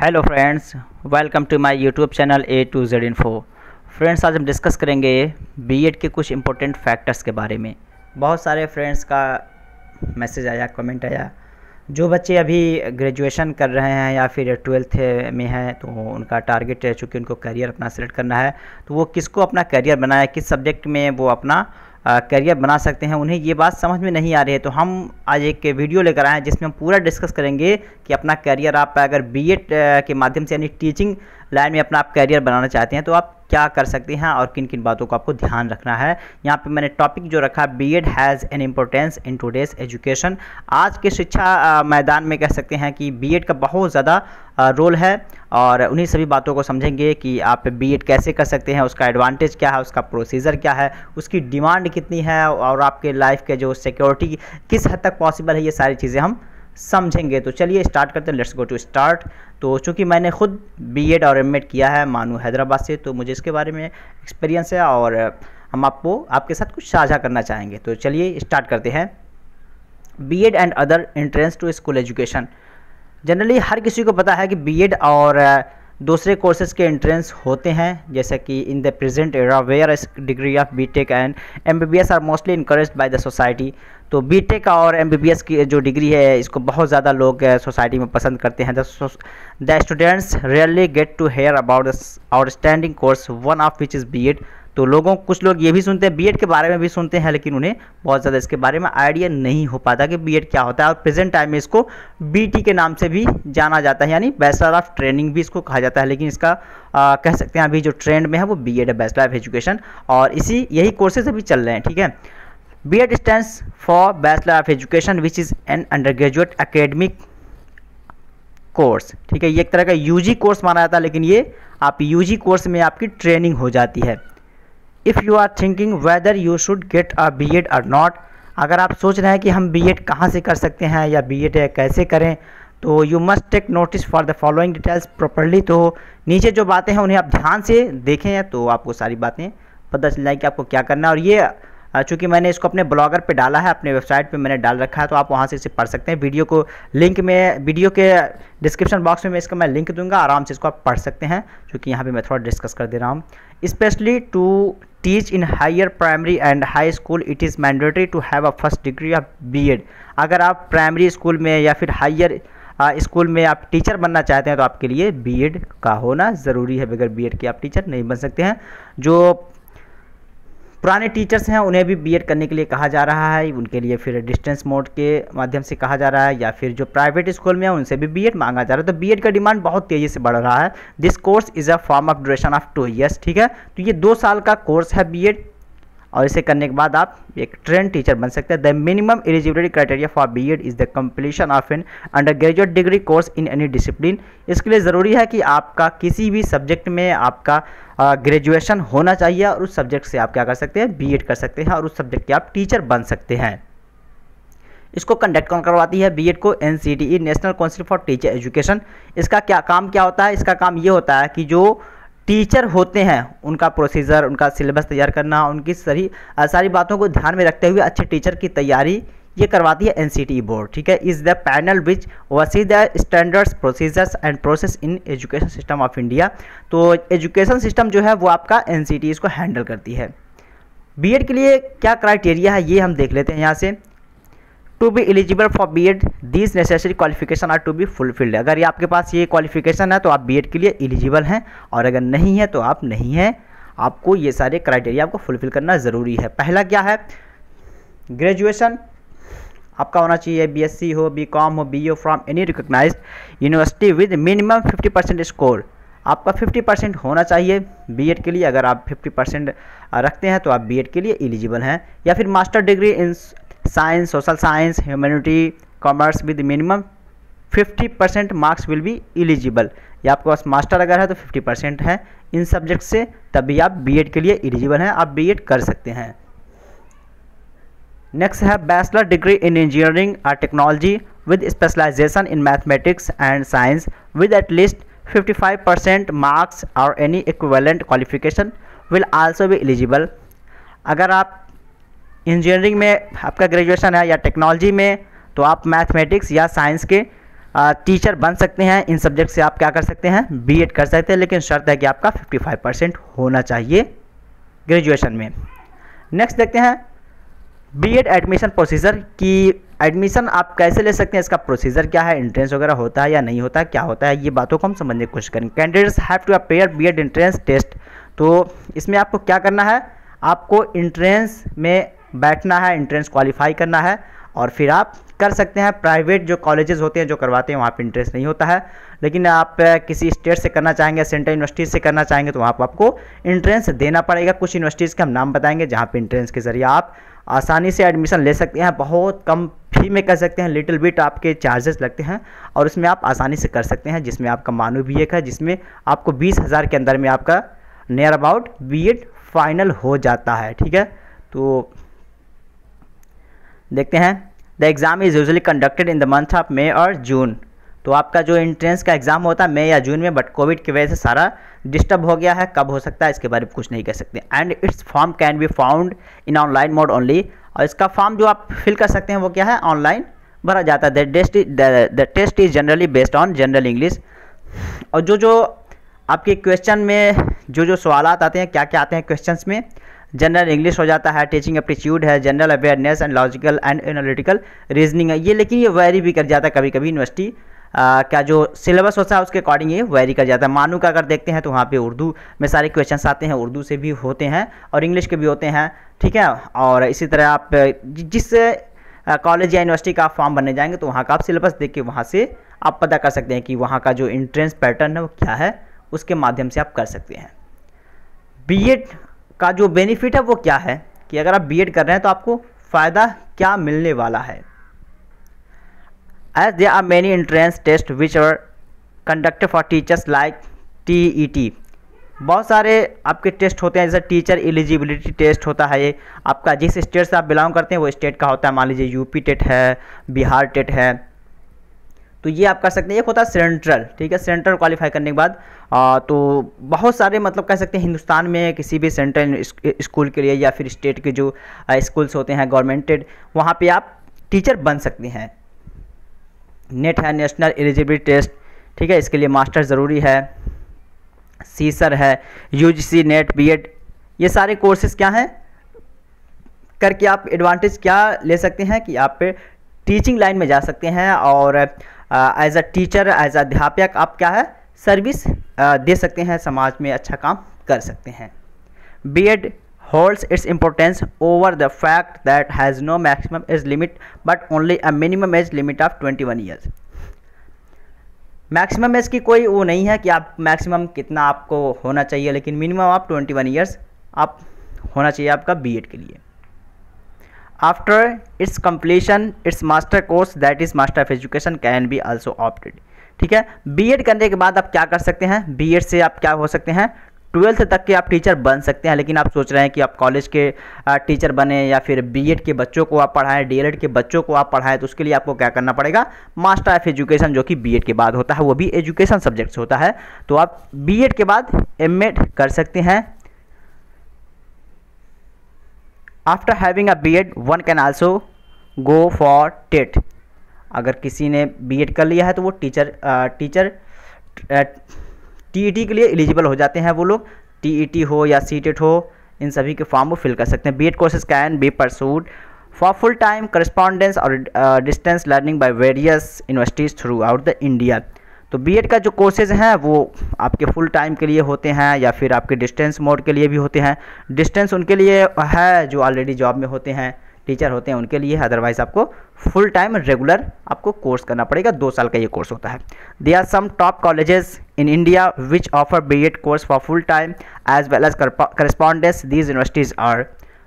Hello friends, welcome to my YouTube channel A to Z Info। Friends, आज हम discuss करेंगे BEd के कुछ इम्पोर्टेंट फैक्टर्स के बारे में। बहुत सारे फ्रेंड्स का मैसेज आया, कमेंट आया, जो बच्चे अभी ग्रेजुएशन कर रहे हैं या फिर 12th में हैं तो उनका टारगेट है, चूँकि उनको करियर अपना सेलेक्ट करना है तो वो किसको अपना करियर बनाए, किस सब्जेक्ट में वो अपना करियर बना सकते हैं, उन्हें ये बात समझ में नहीं आ रही है। तो हम आज एक वीडियो लेकर आए हैं जिसमें हम पूरा डिस्कस करेंगे कि अपना करियर आप अगर बीएड के माध्यम से यानी टीचिंग लाइन में अपना आप करियर बनाना चाहते हैं तो आप क्या कर सकते हैं और किन किन बातों को आपको ध्यान रखना है। यहाँ पे मैंने टॉपिक जो रखा, BEd has an importance in today's education. आज के शिक्षा मैदान में कह सकते हैं कि बीएड का बहुत ज़्यादा रोल है और उन्हीं सभी बातों को समझेंगे कि आप बीएड कैसे कर सकते हैं, उसका एडवांटेज क्या है, उसका प्रोसीजर क्या है, उसकी डिमांड कितनी है और आपके लाइफ के जो सिक्योरिटी किस हद तक पॉसिबल है, ये सारी चीज़ें हम समझेंगे। तो चलिए स्टार्ट करते हैं, लेट्स गो टू स्टार्ट। तो चूँकि मैंने खुद बीएड और एमएड किया है मानू हैदराबाद से, तो मुझे इसके बारे में एक्सपीरियंस है और हम आपके साथ कुछ साझा करना चाहेंगे। तो चलिए स्टार्ट करते हैं। BEd and other entrance to school education. Generally हर किसी को पता है कि बीएड और दूसरे कोर्सेज के एंट्रेंस होते हैं, जैसे कि in the present era where degree of BTech and MBBS are mostly encouraged by the society. तो बीटेक और एमबीबीएस की जो डिग्री है इसको बहुत ज़्यादा लोग सोसाइटी में पसंद करते हैं। The students rarely get to hear about the outstanding course one of which is BEd. तो कुछ लोग ये भी सुनते हैं, बीएड के बारे में भी सुनते हैं, लेकिन उन्हें बहुत ज़्यादा इसके बारे में आइडिया नहीं हो पाता कि बीएड क्या होता है। और प्रेजेंट टाइम में इसको बीटी के नाम से भी जाना जाता है, यानी बैचलर ऑफ ट्रेनिंग भी इसको कहा जाता है, लेकिन इसका कह सकते हैं अभी जो ट्रेंड में है वो बीएड है, बैचलर ऑफ एजुकेशन, और यही कोर्सेज अभी चल रहे हैं। ठीक है, BEd stands for bachelor of education which is an undergraduate academic course. ठीक है, ये एक तरह का यूजी कोर्स माना जाता है, लेकिन ये आप यूजी कोर्स में आपकी ट्रेनिंग हो जाती है। If you are thinking whether you should get a BEd और नॉट, अगर आप सोच रहे हैं कि हम बीएड कहाँ से कर सकते हैं या बीएड कैसे करें, तो you must take notice for the following details properly. तो नीचे जो बातें हैं उन्हें आप ध्यान से देखें तो आपको सारी बातें पता चल जाए कि आपको क्या करना है। और ये चूँकि मैंने इसको अपने ब्लॉगर पे डाला है, अपने वेबसाइट पे मैंने डाल रखा है, तो आप वहाँ से इसे पढ़ सकते हैं। वीडियो के डिस्क्रिप्शन बॉक्स में इसका मैं लिंक दूंगा, आराम से इसको आप पढ़ सकते हैं, क्योंकि यहाँ पे मैं थोड़ा डिस्कस कर दे रहा हूँ। Specially to teach in higher primary and high school it is mandatory to have a first degree of BEd. अगर आप प्राइमरी स्कूल में या फिर हायर स्कूल में आप टीचर बनना चाहते हैं तो आपके लिए बीएड का होना ज़रूरी है। बगैर बीएड के आप टीचर नहीं बन सकते हैं। जो पुराने टीचर्स हैं उन्हें भी बीएड करने के लिए कहा जा रहा है, उनके लिए फिर डिस्टेंस मोड के माध्यम से कहा जा रहा है, या फिर जो प्राइवेट स्कूल में है उनसे भी बीएड मांगा जा रहा है। तो बीएड का डिमांड बहुत तेज़ी से बढ़ रहा है। This course is a form of duration of 2 years। ठीक है, तो ये 2 साल का कोर्स है बीएड, और इसे करने के बाद आप एक ट्रेन टीचर बन सकते हैं। The minimum eligibility criteria for BEd is the completion of an undergraduate degree course in any discipline. इसके लिए ज़रूरी है कि आपका किसी भी सब्जेक्ट में आपका ग्रेजुएशन होना चाहिए और उस सब्जेक्ट से आप क्या कर सकते हैं, बीएड कर सकते हैं और उस सब्जेक्ट के आप टीचर बन सकते हैं। इसको कंडक्ट कौन करवाती है बीएड को? NCTE, national council for teacher education. इसका काम क्या होता है? इसका काम ये होता है कि जो टीचर होते हैं उनका प्रोसीजर, उनका सिलेबस तैयार करना, उनकी सारी बातों को ध्यान में रखते हुए अच्छे टीचर की तैयारी ये करवाती है एनसीटीई बोर्ड। ठीक है, is the panel which oversee the standards, procedures and process in education system of India. तो एजुकेशन सिस्टम जो है वो आपका एनसीटीई इसको हैंडल करती है। बीएड के लिए क्या क्राइटेरिया है ये हम देख लेते हैं यहाँ से। To be eligible for BEd these necessary qualification are to be fulfilled. अगर ये आपके पास ये क्वालिफिकेशन है तो आप बीएड के लिए एलिजिबल हैं, और अगर नहीं है तो आप नहीं हैं। आपको ये सारे क्राइटेरिया आपको फुलफिल करना ज़रूरी है। पहला क्या है? ग्रेजुएशन आपका होना चाहिए, बीएससी हो, बीकॉम हो, BA from any recognised university with minimum 50% score. आपका 50% होना चाहिए बीएड के लिए। अगर आप 50% रखते हैं तो आप बीएड के लिए एलिजिबल हैं। या फिर master degree in science, social science, humanity, commerce with minimum 50% marks will be eligible. या आपके पास मास्टर अगर है तो 50% है इन सब्जेक्ट से, तभी आप बीएड के लिए एलिजिबल हैं, आप बीएड कर सकते हैं। नेक्स्ट है बैचलर डिग्री इन इंजीनियरिंग और technology with specialisation in mathematics and science with at least 55% marks और any equivalent qualification will also be eligible. अगर आप इंजीनियरिंग में आपका ग्रेजुएशन है या टेक्नोलॉजी में, तो आप मैथमेटिक्स या साइंस के टीचर बन सकते हैं। इन सब्जेक्ट से आप क्या कर सकते हैं, बीएड कर सकते हैं, लेकिन शर्त है कि आपका 55% होना चाहिए ग्रेजुएशन में। नेक्स्ट देखते हैं बीएड एडमिशन प्रोसीजर की एडमिशन आप कैसे ले सकते हैं, इसका प्रोसीजर क्या है, एंट्रेंस वगैरह होता है या नहीं होता है, क्या होता है, ये बातों को हम समझने की कोशिश करेंगे। Candidates have to appear BEd entrance test. तो इसमें आपको क्या करना है, आपको एंट्रेंस में बैठना है, एंट्रेंस क्वालिफाई करना है और फिर आप कर सकते हैं। प्राइवेट जो कॉलेजेस होते हैं जो करवाते हैं वहाँ पे इंटरेस्ट नहीं होता है, लेकिन आप किसी स्टेट से करना चाहेंगे, सेंट्रल यूनिवर्सिटी से करना चाहेंगे तो वहाँ पर आपको एंट्रेंस देना पड़ेगा। कुछ यूनिवर्सिटीज़ के हम नाम बताएंगे जहाँ पे एंट्रेंस के ज़रिए आप आसानी से एडमिशन ले सकते हैं, बहुत कम फी में कर सकते हैं, लिटिल बिट आपके चार्जेस लगते हैं और उसमें आप आसानी से कर सकते हैं, जिसमें आपका मानो भी एक है, जिसमें आपको 20,000 के अंदर में आपका नियर अबाउट बीएड फाइनल हो जाता है। ठीक है, तो देखते हैं the exam is usually conducted in the month of May और जून। तो आपका जो एंट्रेंस का एग्ज़ाम होता है मई या जून में, बट कोविड की वजह से सारा डिस्टर्ब हो गया है, कब हो सकता है इसके बारे में कुछ नहीं कह सकते। And it's form can be found in online mode only. और इसका फॉर्म जो आप फिल कर सकते हैं वो क्या है, ऑनलाइन भरा जाता है। The test is generally based on general English. और जो आपके क्वेश्चन में जो सवालात आते हैं, क्या क्या आते हैं क्वेश्चंस में, जनरल इंग्लिश हो जाता है, टीचिंग एप्टीट्यूड है, general awareness and logical and analytical reasoning है ये। लेकिन ये वेरी भी कर जाता है कभी कभी, यूनिवर्सिटी का जो सिलेबस होता है उसके अकॉर्डिंग ये वेरी कर जाता है। मानू का अगर देखते हैं तो वहाँ पे उर्दू में सारे क्वेश्चंस आते हैं, उर्दू से भी होते हैं और इंग्लिश के भी होते हैं। ठीक है, और इसी तरह आप जिस कॉलेज या यूनिवर्सिटी का आप फॉर्म बनने जाएंगे तो वहाँ का आप सिलेबस देख के वहाँ से आप पता कर सकते हैं कि वहाँ का जो एंट्रेंस पैटर्न है वो क्या है, उसके माध्यम से आप कर सकते हैं। बीएड का जो बेनिफिट है वो क्या है कि अगर आप बीएड कर रहे हैं तो आपको फ़ायदा क्या मिलने वाला है। As there are many entrance test which are conducted for teachers like TET. बहुत सारे आपके टेस्ट होते हैं, जैसे टीचर एलिजिबिलिटी टेस्ट होता है, ये आपका जिस स्टेट से आप बिलोंग करते हैं वो स्टेट का होता है। मान लीजिए यूपी टेट है, बिहार टेट है, तो ये आप कर सकते हैं। एक होता है सेंट्रल, ठीक है, सेंट्रल क्वालिफाई करने के बाद तो बहुत सारे मतलब कह सकते हैं हिंदुस्तान में किसी भी सेंट्रल स्कूल के लिए या फिर स्टेट के जो स्कूल्स होते हैं गवर्नमेंटेड, वहाँ पे आप टीचर बन सकते हैं। नेट है, नेशनल एलिजिबिलिटी टेस्ट, ठीक है, इसके लिए मास्टर ज़रूरी है। सीसर है, यूजीसी नेट, बीएड, ये सारे कोर्सेज क्या हैं करके आप एडवांटेज क्या ले सकते हैं कि आप टीचिंग लाइन में जा सकते हैं और एज अ टीचर, एज अध्यापक आप क्या है सर्विस दे सकते हैं, समाज में अच्छा काम कर सकते हैं। BEd holds its importance over the fact that has no maximum age limit but only a minimum age limit of 21 years। Maximum age की कोई वो नहीं है कि आप मैक्सिमम कितना आपको होना चाहिए, लेकिन मिनिमम आप 21 ईयर्स आप होना चाहिए आपका बीएड के लिए। After it's completion it's master course that is master of education can be also opted. ठीक है, बीएड करने के बाद आप क्या कर सकते हैं, बीएड से आप क्या हो सकते हैं, 12th तक के आप टीचर बन सकते हैं। लेकिन आप सोच रहे हैं कि आप कॉलेज के टीचर बने या फिर बीएड के बच्चों को आप पढ़ाएं, डीएलएड के बच्चों को आप पढ़ाएं, तो उसके लिए आपको क्या करना पड़ेगा, मास्टर ऑफ एजुकेशन जो कि बीएड के बाद होता है, वो भी एजुकेशन सब्जेक्ट से होता है। तो आप बीएड के बाद एमएड कर सकते हैं। After having a BEd one can also go for TET. अगर किसी ने बीएड कर लिया है तो वो टीचर टीईटी के लिए एलिजिबल हो जाते हैं। वो लोग टीईटी हो या सीटेट हो, इन सभी के फॉर्म वो फिल कर सकते हैं। BEd courses can be pursued for full time correspondence और distance learning by various universities throughout the India. तो बीएड का जो कोर्सेज हैं वो आपके फुल टाइम के लिए होते हैं या फिर आपके डिस्टेंस मोड के लिए भी होते हैं। डिस्टेंस उनके लिए है जो ऑलरेडी जॉब में होते हैं, टीचर होते हैं उनके लिए, अदरवाइज आपको फुल टाइम रेगुलर आपको कोर्स करना पड़ेगा। 2 साल का ये कोर्स होता है। They are some top colleges in India which offer BEd course for full time as well as correspondence. These universities are,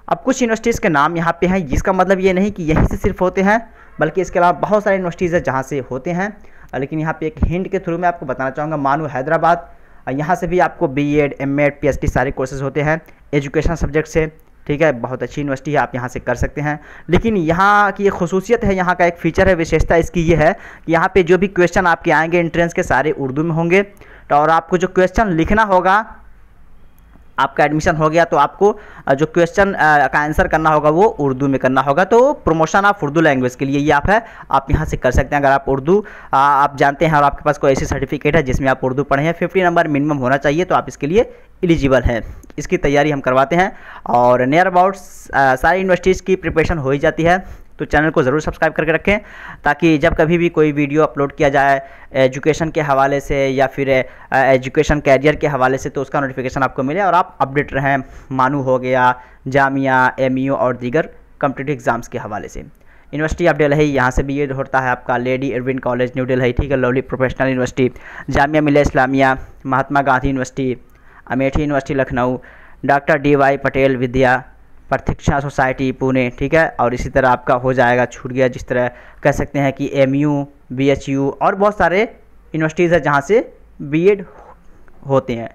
अब कुछ यूनिवर्सिटीज़ के नाम यहाँ पे हैं, जिसका मतलब ये नहीं कि यहीं से सिर्फ होते हैं, बल्कि इसके अलावा बहुत सारी यूनिवर्सिटीज़ है जहाँ से होते हैं। लेकिन यहाँ पे एक हिंट के थ्रू मैं आपको बताना चाहूँगा, मानो हैदराबाद, यहाँ से भी आपको बीएड, एमएड, पीएचडी सारे कोर्सेज होते हैं एजुकेशन सब्जेक्ट से। ठीक है, बहुत अच्छी यूनिवर्सिटी है, आप यहाँ से कर सकते हैं। लेकिन यहाँ की एक खुसूसियत है, यहाँ का एक फ़ीचर है, विशेषता इसकी ये है कि यहाँ पे जो भी क्वेश्चन आपके आएंगे एंट्रेंस के सारे उर्दू में होंगे, और आपको जो क्वेश्चन लिखना होगा आपका एडमिशन हो गया तो आपको जो क्वेश्चन का आंसर करना होगा वो उर्दू में करना होगा। तो प्रमोशन ऑफ उर्दू लैंग्वेज के लिए ये आप है, आप यहाँ से कर सकते हैं। अगर आप उर्दू आप जानते हैं और आपके पास कोई ऐसी सर्टिफिकेट है जिसमें आप उर्दू पढ़े हैं, 50 नंबर मिनिमम होना चाहिए, तो आप इसके लिए एलिजिबल हैं। इसकी तैयारी हम करवाते हैं और नियर अबाउट सारी यूनिवर्सिटीज़ की प्रिपरेशन हो ही जाती है। तो चैनल को ज़रूर सब्सक्राइब करके रखें ताकि जब कभी भी कोई वीडियो अपलोड किया जाए एजुकेशन के हवाले से या फिर एजुकेशन कैरियर के हवाले से, तो उसका नोटिफिकेशन आपको मिले और आप अपडेट रहें। मानू हो गया, जामिया, एमयू और दीगर कॉम्पिटिटिव एग्ज़ाम्स के हवाले से। यूनिवर्सिटी ऑफ दिल्ली, यहाँ से भी ये होता है आपका Lady Irwin College New Delhi, ठीक है, Lovely Professional University, Jamia Millia Islamia, Mahatma Gandhi University, Amethi University Lucknow, doctor DY Patel Vidya Pratiksha Society Pune, ठीक है। और इसी तरह आपका हो जाएगा, छूट गया जिस तरह कह सकते हैं कि MU, BHU और बहुत सारे यूनिवर्सिटीज़ है जहाँ से BEd होते हैं।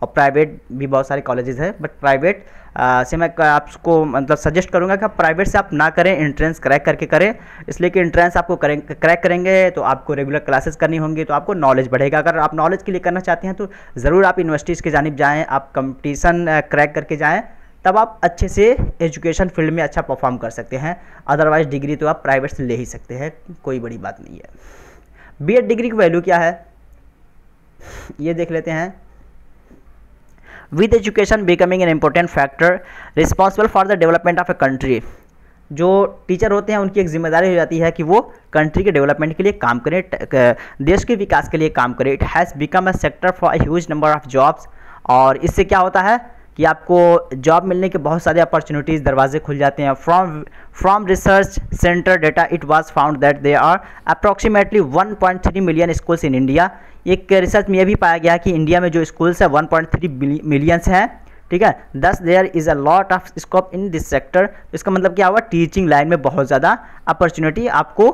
और प्राइवेट भी बहुत सारे कॉलेजेस हैं, बट प्राइवेट से मैं आपको मतलब सजेस्ट करूंगा कि आप प्राइवेट से आप ना करें, एंट्रेंस क्रैक करके करें। इसलिए कि एंट्रेंस आपको क्रैक करेंगे तो आपको रेगुलर क्लासेस करनी होंगी, तो आपको नॉलेज बढ़ेगा। अगर आप नॉलेज के लिए करना चाहते हैं तो ज़रूर आप यूनिवर्सिटीज़ की जानिब जाएँ, आप कंपटीशन क्रैक करके जाएँ, तब आप अच्छे से एजुकेशन फील्ड में अच्छा परफॉर्म कर सकते हैं। अदरवाइज डिग्री तो आप प्राइवेट से ले ही सकते हैं, कोई बड़ी बात नहीं है। BEd डिग्री की वैल्यू क्या है ये देख लेते हैं। With education becoming an important factor responsible for the development of a country. जो टीचर होते हैं उनकी एक जिम्मेदारी हो जाती है कि वो कंट्री के डेवलपमेंट के लिए काम करें, देश के विकास के लिए काम करें। It has become a sector for a huge number of jobs. और इससे क्या होता है कि आपको जॉब मिलने के बहुत सारे अपॉर्चुनिटीज़, दरवाजे खुल जाते हैं। From research centre data it was found that there are approximately 1.3 million schools in India. एक रिसर्च में यह भी पाया गया कि इंडिया में जो स्कूल्स है 1.3 मिलियंस हैं, ठीक है। Thus there is a lot of scope in this sector. इसका मतलब क्या हुआ, टीचिंग लाइन में बहुत ज़्यादा अपॉर्चुनिटी आपको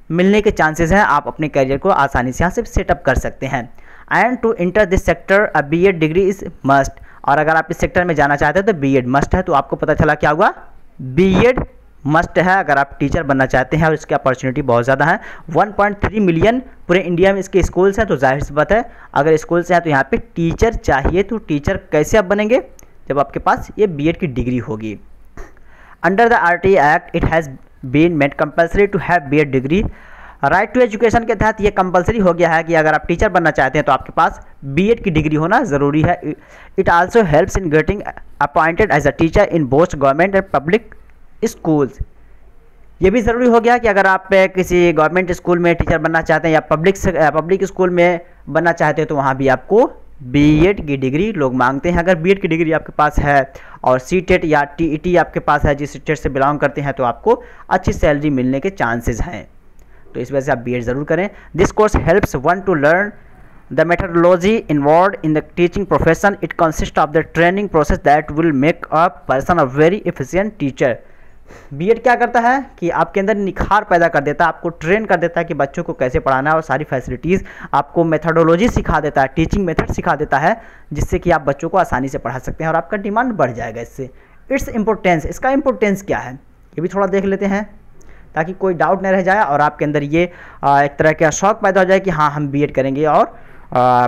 मिलने के चांसेस हैं। आप अपने करियर को आसानी से यहाँ से सेटअप कर सकते हैं। And to enter this sector a BEd degree is must. और अगर आप इस सेक्टर में जाना चाहते हैं तो BEd मस्ट है। तो आपको पता चला क्या हुआ, BEd मस्ट है अगर आप टीचर बनना चाहते हैं और इसकी अपॉर्चुनिटी बहुत ज़्यादा है। 1.3 मिलियन पूरे इंडिया में इसके स्कूल्स हैं, तो जाहिर सी बात है अगर स्कूल्स हैं तो यहाँ पे टीचर चाहिए। तो टीचर कैसे आप बनेंगे, जब आपके पास ये BEd की डिग्री होगी। Under the RTE act it has been made compulsory to have BEd degree. Right to education के तहत ये कंपलसरी हो गया है कि अगर आप टीचर बनना चाहते हैं तो आपके पास BEd की डिग्री होना ज़रूरी है। It also helps in getting appointed as a teacher in both government and public schools. ये भी ज़रूरी हो गया कि अगर आप किसी गवर्नमेंट स्कूल में टीचर बनना चाहते हैं या पब्लिक स्कूल में बनना चाहते हैं तो वहाँ भी आपको BEd की डिग्री लोग मांगते हैं। अगर BEd की डिग्री आपके पास है और CTET या TET आपके पास है, जिस स्टेट से बिलोंग करते हैं, तो आपको अच्छी सैलरी मिलने के चांसेस हैं। तो इस वजह से आप BEd ज़रूर करें। This course helps one two learn the methodology involved in the teaching profession. It consist of the training process that will make a person a very efficient teacher. BEd क्या करता है कि आपके अंदर निखार पैदा कर देता है, आपको ट्रेन कर देता है कि बच्चों को कैसे पढ़ाना है और सारी फैसिलिटीज़ आपको मेथडोलॉजी सिखा देता है, टीचिंग मेथड सिखा देता है, जिससे कि आप बच्चों को आसानी से पढ़ा सकते हैं और आपका डिमांड बढ़ जाएगा इससे। इट्स इम्पोर्टेंस, इसका इम्पोर्टेंस क्या है ये भी थोड़ा देख लेते हैं ताकि कोई डाउट न रह जाए और आपके अंदर ये एक तरह का शौक पैदा हो जाए कि हाँ हम BEd करेंगे और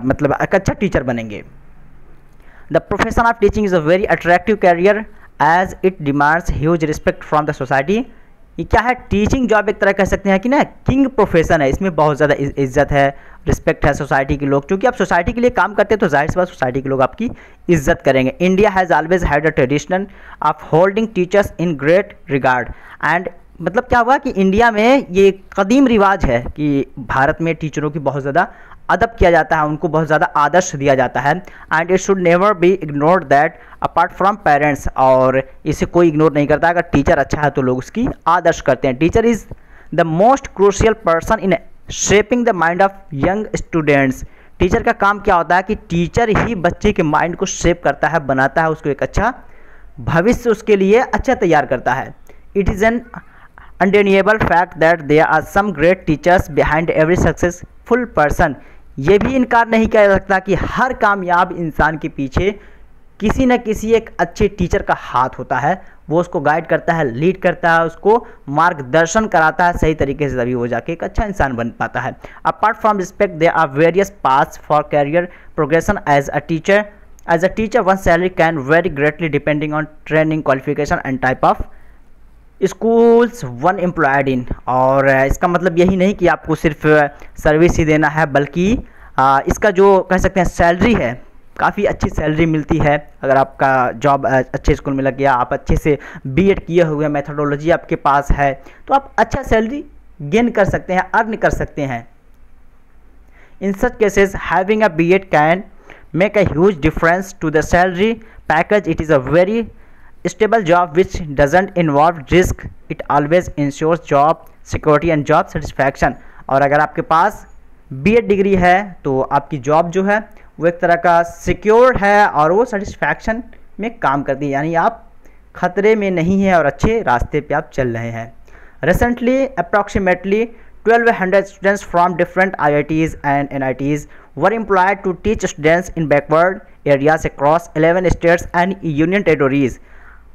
मतलब एक अच्छा टीचर बनेंगे। The profession of teaching is a very attractive career as it demands huge respect from the society. ये क्या है, टीचिंग जॉब एक तरह कह सकते हैं कि ना किंग प्रोफेशन है, इसमें बहुत ज़्यादा इज्जत है, रिस्पेक्ट है सोसाइटी के लोग। क्योंकि आप सोसाइटी के लिए काम करते हैं तो जाहिर सी बात सोसाइटी के लोग आपकी इज्जत करेंगे। India has always had a tradition of holding teachers in great regard. And मतलब क्या हुआ कि इंडिया में ये कदीम रिवाज है कि भारत में टीचरों की बहुत ज़्यादा अदब किया जाता है, उनको बहुत ज़्यादा आदर्श दिया जाता है। And it should never be ignored that apart from parents. और इसे कोई इग्नोर नहीं करता, अगर टीचर अच्छा है तो लोग उसकी आदर्श करते हैं। Teacher is the most crucial person in shaping the mind of young students. Teacher का काम क्या होता है कि टीचर ही बच्चे के माइंड को शेप करता है, बनाता है, उसको एक अच्छा भविष्य उसके लिए अच्छा तैयार करता है। It is an undeniable fact that there are some great teachers behind every successful person। ये भी इनकार नहीं किया जा सकता कि हर कामयाब इंसान के पीछे किसी न किसी एक अच्छे टीचर का हाथ होता है। वो उसको गाइड करता है, लीड करता है, उसको मार्गदर्शन कराता है सही तरीके से, तभी वो जाके एक अच्छा इंसान बन पाता है। Apart from respect there are various paths for career progression as a teacher. As a teacher one salary can vary greatly depending on training qualification and type of schools one employed in. और इसका मतलब यही नहीं कि आपको सिर्फ service ही देना है, बल्कि इसका जो कह सकते हैं सैलरी है, काफ़ी अच्छी सैलरी मिलती है। अगर आपका जॉब अच्छे स्कूल में लग गया, आप अच्छे से बीएड किए हुए, मेथोडोलॉजी आपके पास है, तो आप अच्छा सैलरी गेन कर सकते हैं, अर्न कर सकते हैं। In such cases having a BEd can make a huge difference to the salary package. It is a very stable job which doesn't involve risk. It always ensures job security and job satisfaction। और अगर आपके पास BEd degree है तो आपकी job जो है वो एक तरह का सिक्योर है और वो सेटिस्फैक्शन में काम करती है, यानी आप खतरे में नहीं हैं और अच्छे रास्ते पे आप चल रहे हैं। Recently approximately 1200 students from different IITs and NITs were employed to teach students in backward areas across 11 states and union territories।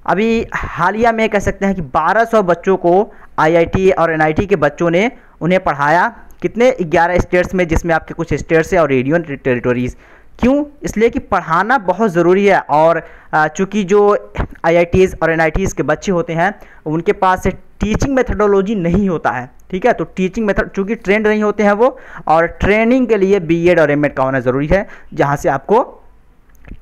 अभी हालिया में कह सकते हैं कि 1200 बच्चों को IIT और NIT के बच्चों ने उन्हें पढ़ाया, कितने 11 स्टेट्स में, जिसमें आपके कुछ स्टेट्स है और यूनियन टेरिटोरीज़। क्यों? इसलिए कि पढ़ाना बहुत ज़रूरी है। और चूँकि जो IITs और NITs के बच्चे होते हैं उनके पास टीचिंग मेथडोलॉजी नहीं होता है, ठीक है। तो टीचिंग मेथड चूँकि ट्रेंड नहीं होते हैं वो, और ट्रेनिंग के लिए बीएड और एमएड का होना ज़रूरी है, जहाँ से आपको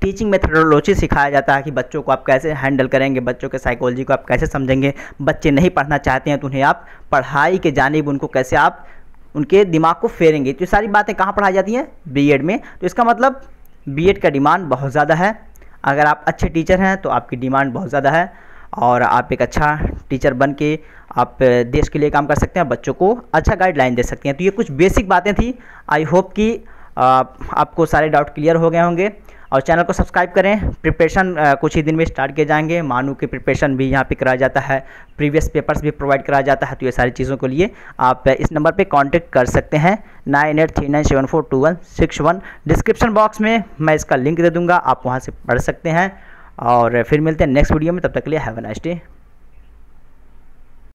टीचिंग मेथडोलॉजी सिखाया जाता है कि बच्चों को आप कैसे हैंडल करेंगे, बच्चों के साइकोलॉजी को आप कैसे समझेंगे। बच्चे नहीं पढ़ना चाहते हैं तो उन्हें आप पढ़ाई के जानिब उनको कैसे आप उनके दिमाग को फेरेंगे। तो ये सारी बातें कहाँ पढ़ाई जाती हैं? बीएड में। तो इसका मतलब बीएड का डिमांड बहुत ज़्यादा है। अगर आप अच्छे टीचर हैं तो आपकी डिमांड बहुत ज़्यादा है और आप एक अच्छा टीचर बन के आप देश के लिए काम कर सकते हैं, बच्चों को अच्छा गाइडलाइन दे सकते हैं। तो ये कुछ बेसिक बातें थी। आई होप कि आपको सारे डाउट क्लियर हो गए होंगे। और चैनल को सब्सक्राइब करें। प्रिपरेशन कुछ ही दिन में स्टार्ट किए जाएंगे। मानू की प्रिपरेशन भी यहाँ पे कराया जाता है, प्रीवियस पेपर्स भी प्रोवाइड कराया जाता है। तो ये सारी चीज़ों के लिए आप इस नंबर पे कांटेक्ट कर सकते हैं 9839742161। डिस्क्रिप्शन बॉक्स में मैं इसका लिंक दे दूँगा, आप वहाँ से पढ़ सकते हैं। और फिर मिलते हैं नेक्स्ट वीडियो में, तब तक के लिए हैव अ नाइस डे।